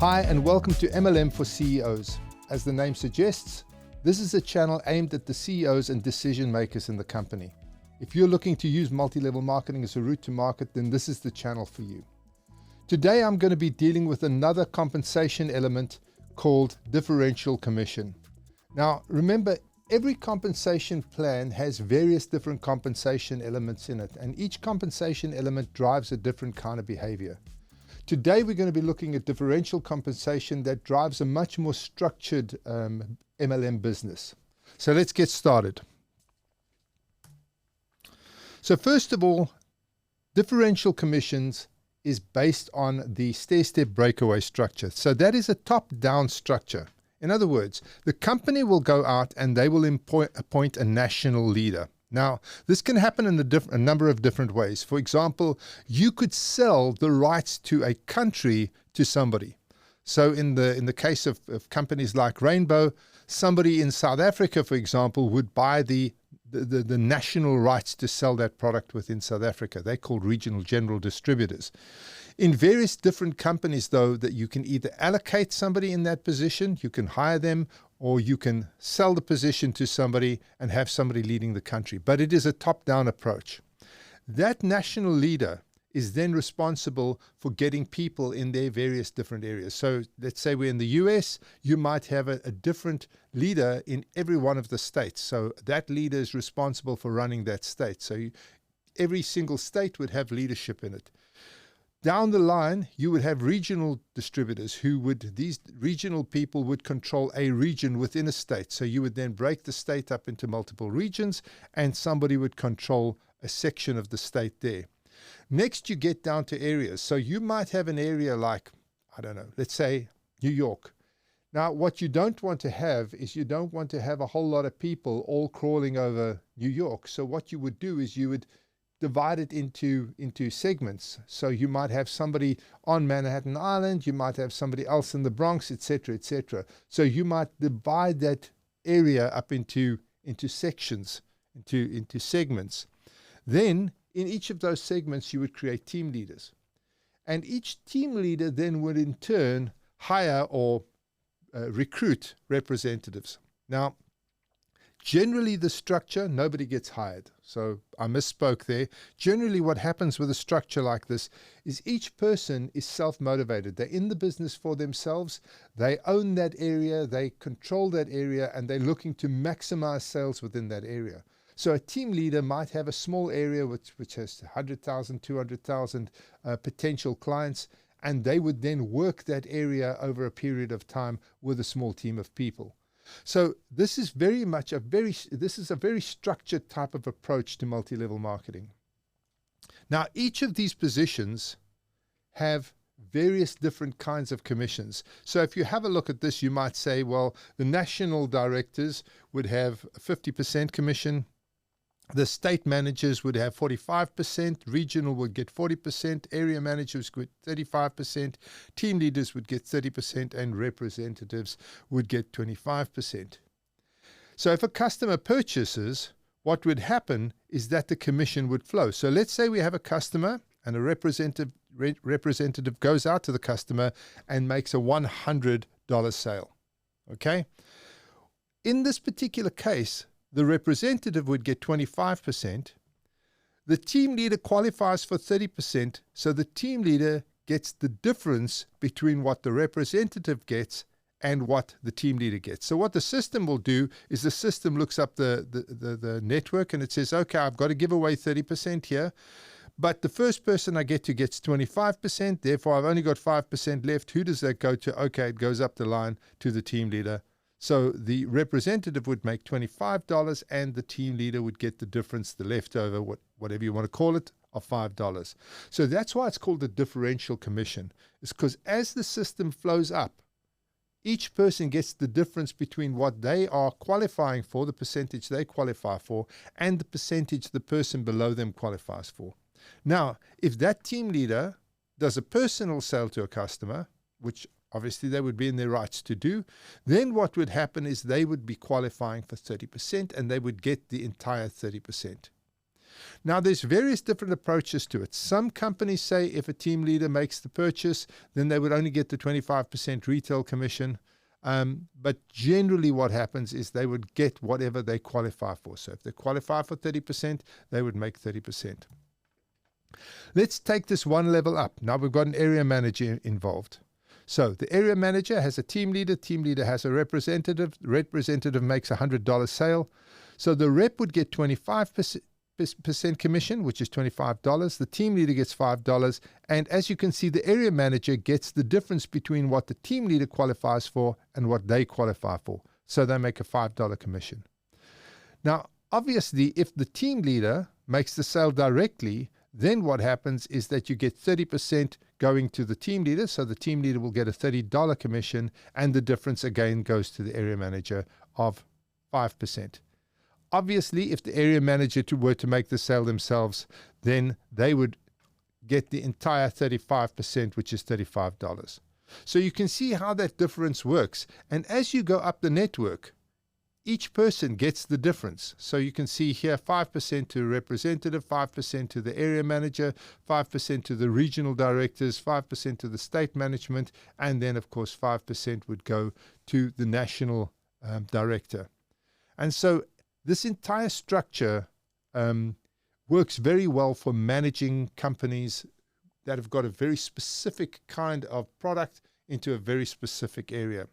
Hi and welcome to MLM for CEOs. As the name suggests, this is a channel aimed at the CEOs and decision makers in the company. If you're looking to use multi-level marketing as a route to market, then this is the channel for you. Today I'm going to be dealing with another compensation element called differential commission. Now remember, every compensation plan has various different compensation elements in it, and each compensation element drives a different kind of behavior. Today we're going to be looking at differential compensation that drives a much more structured MLM business. So let's get started. So first of all, differential commissions is based on the stair-step breakaway structure. So that is a top-down structure. In other words, the company will go out and they will appoint a national leader. Now, this can happen in a number of different ways. For example, you could sell the rights to a country to somebody. So in the case of companies like Rainbow, somebody in South Africa, for example, would buy the national rights to sell that product within South Africa. They're called regional general distributors. In various different companies, though, that you can either allocate somebody in that position, you can hire them, or you can sell the position to somebody and have somebody leading the country. But it is a top-down approach. That national leader is then responsible for getting people in their various different areas. So let's say we're in the US, you might have a different leader in every one of the states. So that leader is responsible for running that state. So every single state would have leadership in it. Down the line, you would have regional distributors these regional people would control a region within a state. So you would then break the state up into multiple regions and somebody would control a section of the state there. Next, you get down to areas. So you might have an area like, I don't know, let's say New York. Now, what you don't want to have is you don't want to have a whole lot of people all crawling over New York. So what you would do is you would divide it into segments. So you might have somebody on Manhattan Island, you might have somebody else in the Bronx, etc., etc. So you might divide that area up into sections, into segments. Then in each of those segments, you would create team leaders. And each team leader then would in turn hire or recruit representatives. Now, generally the structure, nobody gets hired. So I misspoke there. Generally what happens with a structure like this is each person is self-motivated. They're in the business for themselves. They own that area. They control that area, and they're looking to maximize sales within that area. So a team leader might have a small area which has 100,000, 200,000 potential clients, and they would then work that area over a period of time with a small team of people. So this is very much a very structured type of approach to multi-level marketing. Now, each of these positions have various different kinds of commissions. So if you have a look at this, you might say, well, the national directors would have 50% commission. The state managers would have 45%, regional would get 40%, area managers would get 35%, team leaders would get 30%, and representatives would get 25%. So if a customer purchases, what would happen is that the commission would flow. So let's say we have a customer and a representative goes out to the customer and makes a $100 sale. Okay? In this particular case, the representative would get 25%. The team leader qualifies for 30%, so the team leader gets the difference between what the representative gets and what the team leader gets. So what the system will do is the system looks up the network and it says, okay, I've got to give away 30% here, but the first person I get to gets 25%, therefore I've only got 5% left. Who does that go to? Okay, it goes up the line to the team leader. So the representative would make $25 and the team leader would get the difference, the leftover, whatever you want to call it, of $5. So that's why it's called the differential commission. It's because as the system flows up, each person gets the difference between what they are qualifying for, the percentage they qualify for, and the percentage the person below them qualifies for. Now, if that team leader does a personal sale to a customer, which obviously they would be in their rights to do, then what would happen is they would be qualifying for 30% and they would get the entire 30%. Now, there's various different approaches to it. Some companies say if a team leader makes the purchase, then they would only get the 25% retail commission. But generally what happens is they would get whatever they qualify for. So if they qualify for 30%, they would make 30%. Let's take this one level up. Now we've got an area manager involved. So the area manager has a team leader has a representative. The representative makes a $100 sale. So the rep would get 25% commission, which is $25. The team leader gets $5. And as you can see, the area manager gets the difference between what the team leader qualifies for and what they qualify for. So they make a $5 commission. Now, obviously, if the team leader makes the sale directly, then what happens is that you get 30% going to the team leader. So the team leader will get a $30 commission, and the difference again goes to the area manager of 5%. Obviously, if the area manager were to make the sale themselves, then they would get the entire 35%, which is $35. So you can see how that difference works. And as you go up the network, each person gets the difference. So you can see here 5% to representative, 5% to the area manager, 5% to the regional directors, 5% to the state management, and then of course 5% would go to the national director. And so this entire structure works very well for managing companies that have got a very specific kind of product into a very specific area.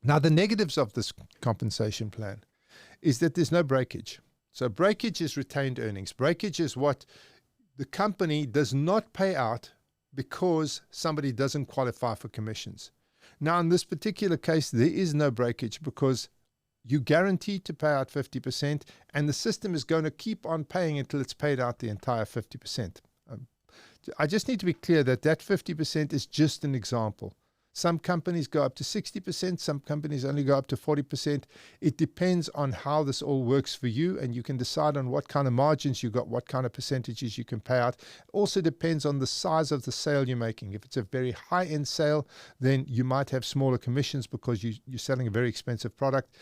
Now, the negatives of this compensation plan is that there's no breakage. So breakage is retained earnings. Breakage is what the company does not pay out because somebody doesn't qualify for commissions. Now, in this particular case, there is no breakage because you guaranteed to pay out 50%, and the system is going to keep on paying until it's paid out the entire 50%. I just need to be clear that that 50% is just an example. Some companies go up to 60%, some companies only go up to 40%. It depends on how this all works for you, and you can decide on what kind of margins you got, what kind of percentages you can pay out. It also depends on the size of the sale you're making. If it's a very high-end sale, then you might have smaller commissions because you're selling a very expensive product,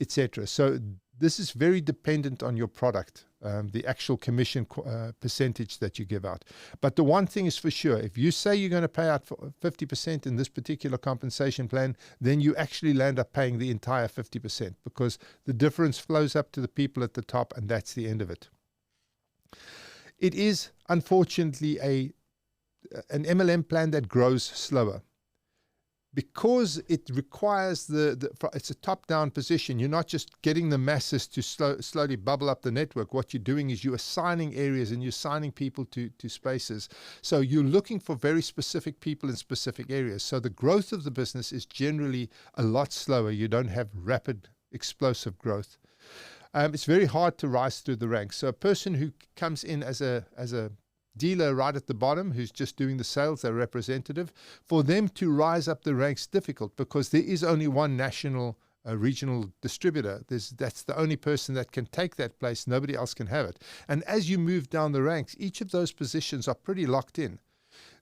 etc. So this is very dependent on your product, the actual commission percentage that you give out. But the one thing is for sure, if you say you're going to pay out 50% in this particular compensation plan, then you actually land up paying the entire 50% because the difference flows up to the people at the top, and that's the end of it. It is, unfortunately, an MLM plan that grows slower. Because it requires it's a top-down position. You're not just getting the masses to slowly bubble up the network. What you're doing is you're assigning areas and you're assigning people to spaces. So you're looking for very specific people in specific areas. So the growth of the business is generally a lot slower. You don't have rapid, explosive growth. It's very hard to rise through the ranks. So a person who comes in as a dealer right at the bottom who's just doing the sales, their representative, for them to rise up the ranks difficult because there is only one national regional distributor. That's the only person that can take that place. Nobody else can have it. And as you move down the ranks, each of those positions are pretty locked in.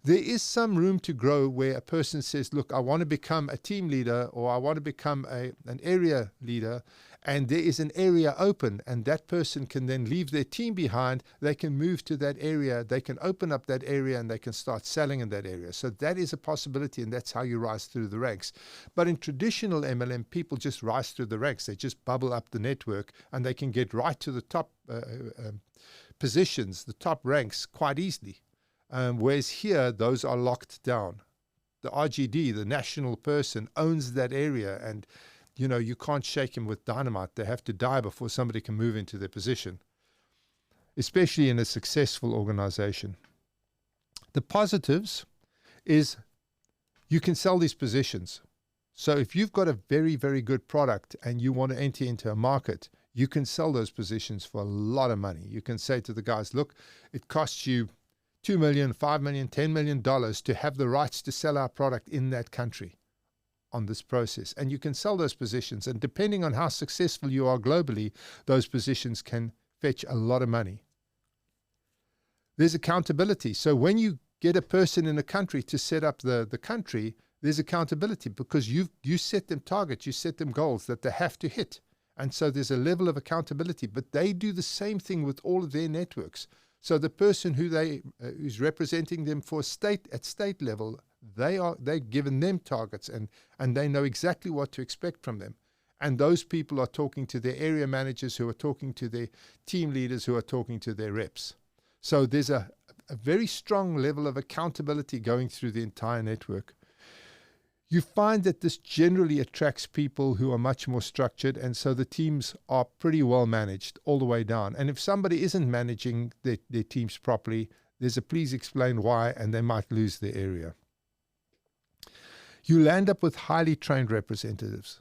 There is some room to grow where a person says, look, I want to become a team leader, or I want to become an area leader, and there is an area open, and that person can then leave their team behind. They can move to that area, they can open up that area, and they can start selling in that area. So that is a possibility, and that's how you rise through the ranks. But in traditional MLM, people just rise through the ranks. They just bubble up the network, and they can get right to the top positions, the top ranks, quite easily. Whereas here, those are locked down. The RGD, the national person, owns that area, and you can't shake him with dynamite. They have to die before somebody can move into their position, especially in a successful organization. The positives is you can sell these positions. So if you've got a very, very good product and you want to enter into a market, you can sell those positions for a lot of money. You can say to the guys, look, it costs you $2 million, $5 million, $10 million to have the rights to sell our product in that country on this process. And you can sell those positions. And depending on how successful you are globally, those positions can fetch a lot of money. There's accountability. So when you get a person in a country to set up the country, there's accountability because you set them targets, you set them goals that they have to hit. And so there's a level of accountability, but they do the same thing with all of their networks. So the person who's representing them at state level, they've given them targets, and they know exactly what to expect from them. And those people are talking to their area managers, who are talking to their team leaders, who are talking to their reps. So there's a very strong level of accountability going through the entire network. You find that this generally attracts people who are much more structured, and so the teams are pretty well managed all the way down. And if somebody isn't managing their teams properly, there's a please explain why, and they might lose their area. You'll end up with highly trained representatives.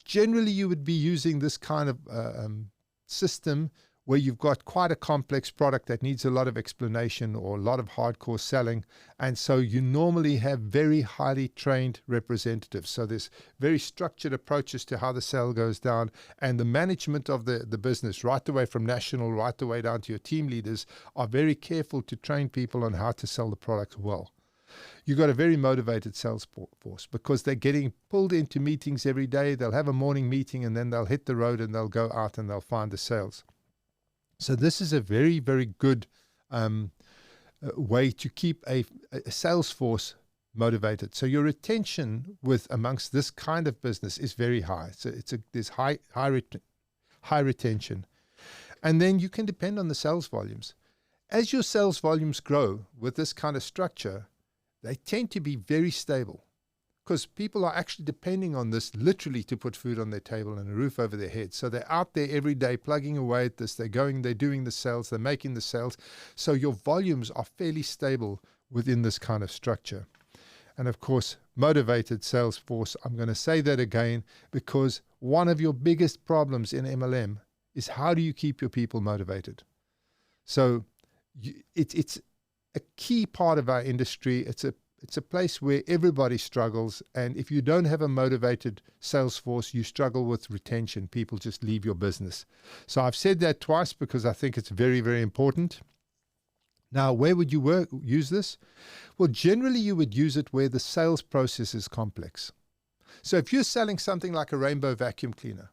Generally, you would be using this kind of system where you've got quite a complex product that needs a lot of explanation or a lot of hardcore selling. And so you normally have very highly trained representatives. So there's very structured approaches to how the sale goes down, and the management of the business, right the way from national, right the way down to your team leaders, are very careful to train people on how to sell the product well. You've got a very motivated sales force because they're getting pulled into meetings every day. They'll have a morning meeting, and then they'll hit the road and they'll go out and they'll find the sales. So this is a very, very good way to keep a sales force motivated. So your retention amongst this kind of business is very high. So there's high retention. And then you can depend on the sales volumes. As your sales volumes grow with this kind of structure, they tend to be very stable, because people are actually depending on this literally to put food on their table and a roof over their head. So they're out there every day plugging away at this. They're doing the sales, they're making the sales. So your volumes are fairly stable within this kind of structure. And of course, motivated sales force, I'm going to say that again, because one of your biggest problems in MLM is how do you keep your people motivated? So it's a key part of our industry. It's a place where everybody struggles, and if you don't have a motivated sales force, you struggle with retention. People just leave your business. So I've said that twice because I think it's very, very important. Now, where would you use this? Well, generally you would use it where the sales process is complex. So if you're selling something like a rainbow vacuum cleaner,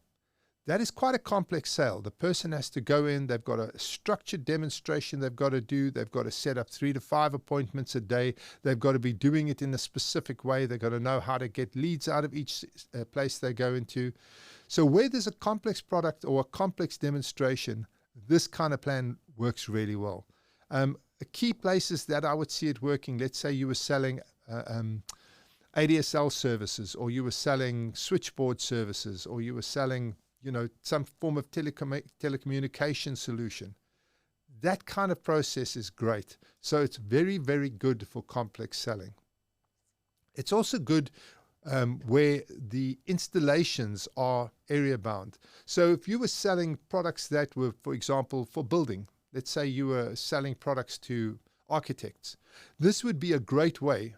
that is quite a complex sale. The person has to go in, they've got a structured demonstration they've got to do, they've got to set up 3 to 5 appointments a day, they've got to be doing it in a specific way, they've got to know how to get leads out of each place they go into. So where there's a complex product or a complex demonstration, this kind of plan works really well. Key places that I would see it working, let's say you were selling ADSL services, or you were selling switchboard services, or you were selling some form of telecommunication solution. That kind of process is great. So it's very, very good for complex selling. It's also good where the installations are area bound. So if you were selling products that were, for example, for building, let's say you were selling products to architects, this would be a great way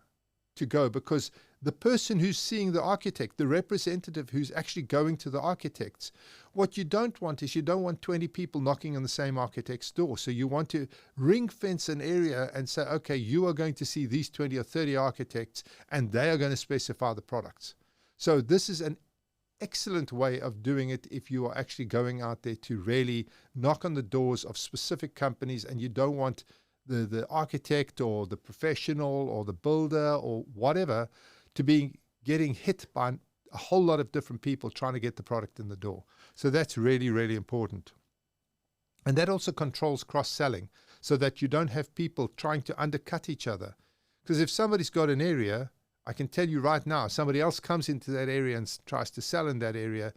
to go, because the person who's seeing the architect, the representative who's actually going to the architects, what you don't want is you don't want 20 people knocking on the same architect's door. So you want to ring fence an area and say, okay, you are going to see these 20 or 30 architects, and they are going to specify the products. So this is an excellent way of doing it if you are actually going out there to really knock on the doors of specific companies, and you don't want the architect or the professional or the builder or whatever to be getting hit by a whole lot of different people trying to get the product in the door. So that's really, really important. And that also controls cross-selling, so that you don't have people trying to undercut each other. Because if somebody's got an area, I can tell you right now, somebody else comes into that area and tries to sell in that area,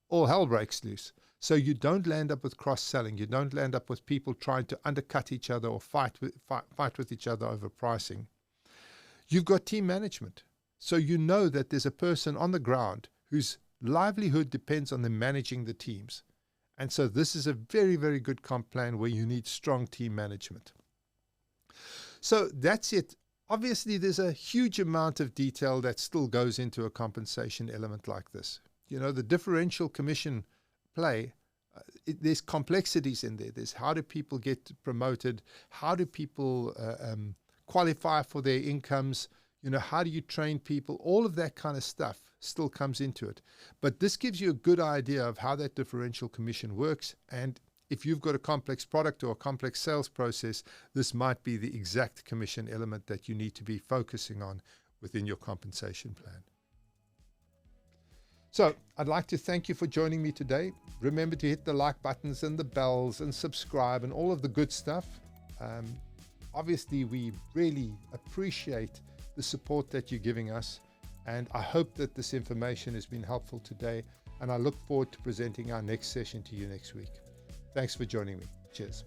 all hell breaks loose. So you don't land up with cross-selling. You don't land up with people trying to undercut each other or fight with each other over pricing. You've got team management. So you know that there's a person on the ground whose livelihood depends on them managing the teams. And so this is a very, very good comp plan where you need strong team management. So that's it. Obviously, there's a huge amount of detail that still goes into a compensation element like this. The differential commission play, there's complexities in there. There's how do people get promoted? How do people qualify for their incomes? how do you train people? All of that kind of stuff still comes into it. But this gives you a good idea of how that differential commission works. And if you've got a complex product or a complex sales process, this might be the exact commission element that you need to be focusing on within your compensation plan. So I'd like to thank you for joining me today. Remember to hit the like buttons and the bells and subscribe and all of the good stuff. Obviously, we really appreciate the support that you're giving us. And I hope that this information has been helpful today. And I look forward to presenting our next session to you next week. Thanks for joining me. Cheers.